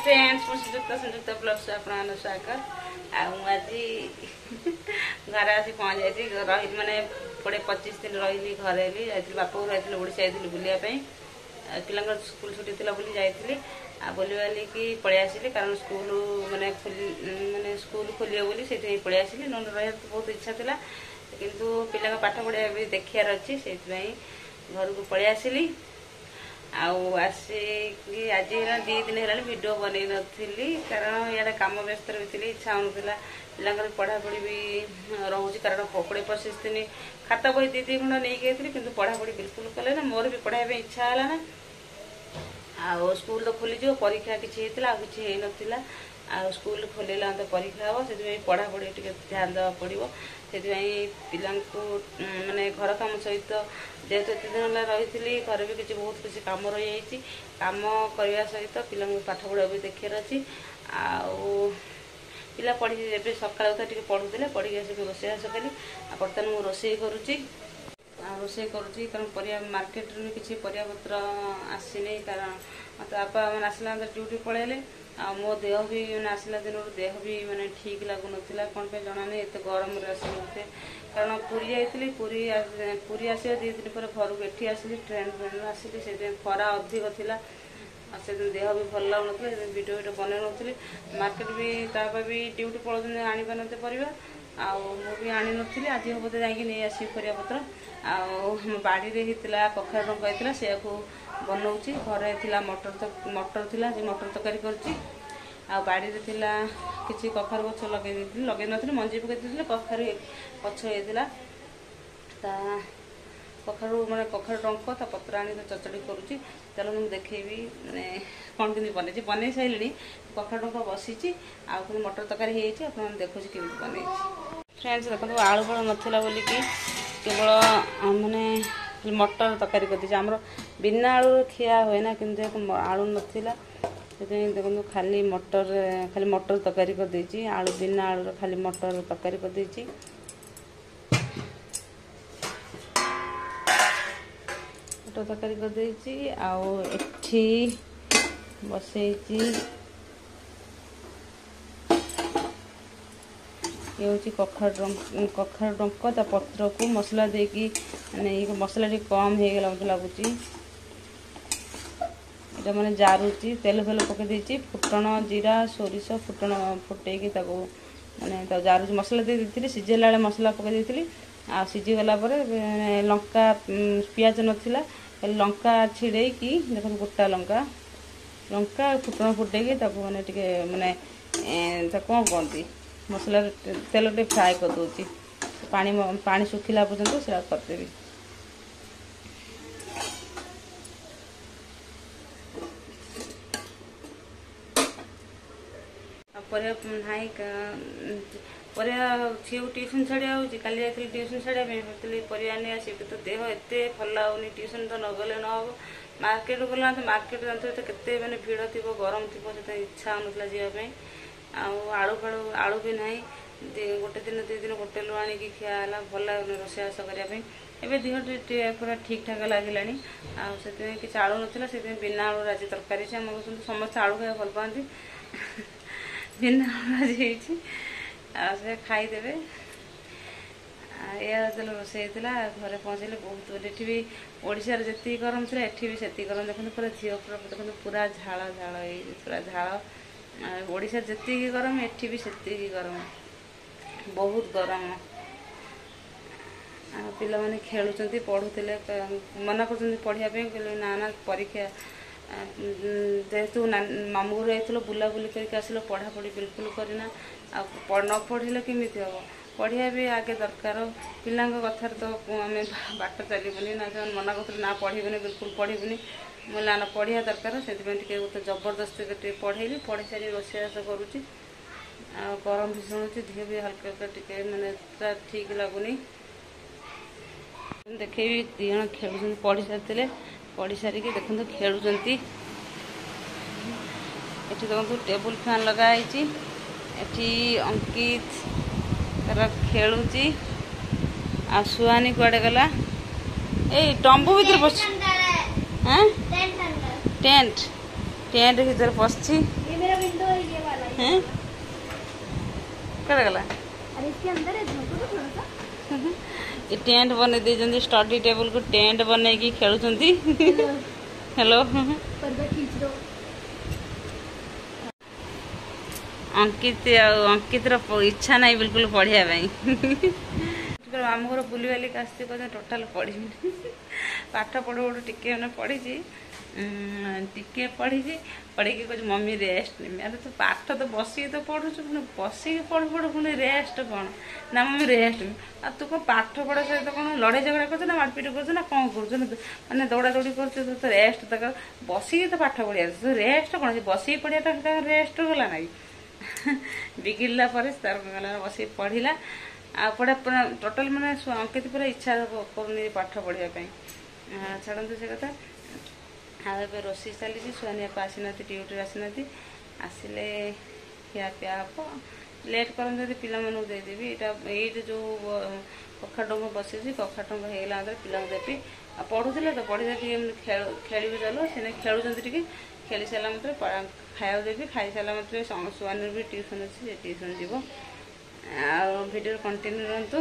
Friends संयुक्त blog से आपन स्वागत आज घर आसी पहुँच जाइए रही मैंने 20-25 दिन रही घरे जाइए बाप रही ओडिशा जाइए बुलायापी पिला स्कूल छुट्टी थी बोली जाइए बुली कि पलि आसिली कारण स्कूल मैंने स्कूल खोल बोली से पलि आसिली न रहा तो बहुत इच्छा था किंतु पिला पाठ पढ़ा भी देखार अच्छी से घर को पलि आसिली आसिक आज 2 दिन है वीडियो बनई नी कारण या काम व्यस्त रही इच्छा होना पिला पढ़ापढ़ी भी रोचे कारण 20-25 दिन खाता बही 2 खंड नहीं गई कि पढ़ापढ़ी बिल्कुल कले ना मोर भी पढ़ाई इच्छा है ना आ स्कूल तो खोली परीक्षा किसी किसी होता आ स्कूल खोल तो परीक्षा हम से पढ़ापढ़ी टे ध्यान देवा पड़ो से पिला माने घर काम सहित जेहेतु एत दिन रही घर भी किसी बहुत किसी कम रही कम करने सहित पिला पाठ पढ़ा भी देखार अच्छी पिला पढ़ी ए सका पढ़ुले पढ़ी आसिक रोषेईबास कली बर्तमान मुझे रोषे करुँची रोषे करुँची कारण परिया मार्केट रू किसी परिया पत्र आसनी कारण मत बापा मैंने आसला ड्यूटी पलैले मो देह भी मैंने आसला दिन देह भी माने ठीक लगुन कौन पे जना नहीं एत गरम आसते कारण पुरी जाइली पुरी आसा 2 दिन पर घर को एठी आसिली ट्रेन आसिली से खरा अधिक थिला से देह भी भल लगुन वीडियो बन नी मार्केट भी ताप भी ड्यूटी पलौन आनी पारते परिवा भी आनी नी आज हम बोधे जा आसी परिया पत्र बाड़ी होता कखार रंग होता से बनाऊँच घरे थी मटर थी मटर तरकारी करी किसी कखार गछ लगे नी मंजी पकई कखार गछ होता कखारू मैंने कखार डंक ता पत्र आनी चचड़ी करुँची चलो मुझे देखेबी मैंने कौन कमी बन बनई सारे कखार डंक बसी मटर तरकारी हो देखुँ केमी बन फ्रेंड्स देखो आलू फल नाला बोलिकी केवल मैंने मटर तरकारी कर आमर बिना आलू खिया हुए ना कि आलू नाला देखो खाली मटर तरकारी कर आलू बिना आलू खाली मटर तरकारी कर मटर तरकारी कर बसई ये हूँ कखार डंक ता पत्र को मसला देकी माने मसला कम हो गला मतलब लगुच ये मैंने जारुची तेल फेल पकई फुटण जीरा सोरिष फुटण फुटे माने जारुची मसला दे सीझेला मसला पकई आ सीझीगला लंका पियाज नाला लंका छिड़े की देख गोटा लंका फुटण फुटे माने माने कौन कहती मसला तेल टे फ्राए कर दूची पानी सुखिला पर्यंत से करदेवी झील ट्यूशन छाड़ा हो कल जाइए ट्यूशन छाड़ा भाई परिया नहीं आस तो देह एत भल लगुनि ट्यूशन तो नगले न हम मार्केट गला तो मार्केट जानते तो केते मैंने भीड़ थी गरम थी से इच्छा होना जावाई आलू भी ना गोटे दिन 2 दिन होटेल आनी खिया भल लगे रोषेईबास करने देह पूरा ठीक ठाक लगे से किसी आलू नाला से बिना आलू आज तरकारी से आम समस्त आलू खाया भल पाती बिना आलू आज से खाईदे या रोषे घरे पहुँचले बहुत ये भी ओडिशा जी गरम थी एठी भी से गरम देखते पूरा झील देखते पूरा झाड़ पूरा झाड़ ओडिशा जी गरम एठी भी से गरम बहुत गरम पिला माने खेलुचंती पढ़ुले मना कर पढ़ाई कहले ना परीक्षा जेहेतु मामू घर जाइल बुलाबुली करके आसिल पढ़ापढ़ी बिल्कुल करना न पढ़ले केमी हम पढ़िया भी आगे दरकार पिला कथार तो आम बाट चलबनी ना मना कर ना पढ़बनी बिल्कुल पढ़बनी ना ना पढ़िया दरकार से गोटे जबरदस्ती पढ़ेली पढ़ी सारी रोषेईबास करुँची गरम भी शुणुची देह भी हल्का हल्का टे मैंने ठीक लगुनि देखे 2 जन खेल पढ़ी सारी पढ़ी सारिकी देखते खेलुंट ये देखो टेबुल फैन लगाई अंकित तार खेलुची आसुआनी कुआडे गला ए टम्बू भीतर पस टेंट टेंट भीतर पसी हैं कहाँ गला अरे इसके अंदर है झोंको तो थोड़ा सा ये टेंट बने दे स्टडी टेबल को टेंट बन खेलुं हेलो पर्दा खींच दो अंकितर इच्छा नहीं बिल्कुल पढ़िया आम घर बुली बालिक आसती टोटाल पढ़ी पाठ पढ़ू पढ़ू टिके पढ़ी टिके पढ़ी पढ़ी कह मम्मी रेस्ट नहीं अरे तू पाठ तो बसिक तो पढ़ु पुणी बसिक पढ़ पढ़ पुणी रेस्ट कौन ना मम्मी रेस्ट नहीं आ तू कौन पाठ पढ़ा सहित कौन लड़ाई झगड़ा कर मारपिट कर कौन कर मैंने दौड़ा दौड़ी कर तो रेस्ट तक बसिक तो पाठ पढ़िया तो रेस्ट कौन बसिक पढ़िया रेस्ट गला ना बिगिड़ला तार गला बसिक पढ़ला आ पढ़ा टोटाल मैंने अंकित पूरा इच्छा कर पाठ पढ़ाई छाड़ू से कथा हाँ ए रोषे चली छुआनी आसी ना ड्यूटी आसी ना आसिले खिया पिया हम लेट कर पिला देदेवी ये जो कखा टंग बसी कखा टंग होगा पिला देवी पढ़ुले तो पढ़ी खेल चलो से खेलुं खेली सारा मतलब खाया देवी खाई सारा मतलब सुआनी भी ट्यूशन अच्छी ट्यूशन जीव आ वीडियो कंटिन्यू रहतु।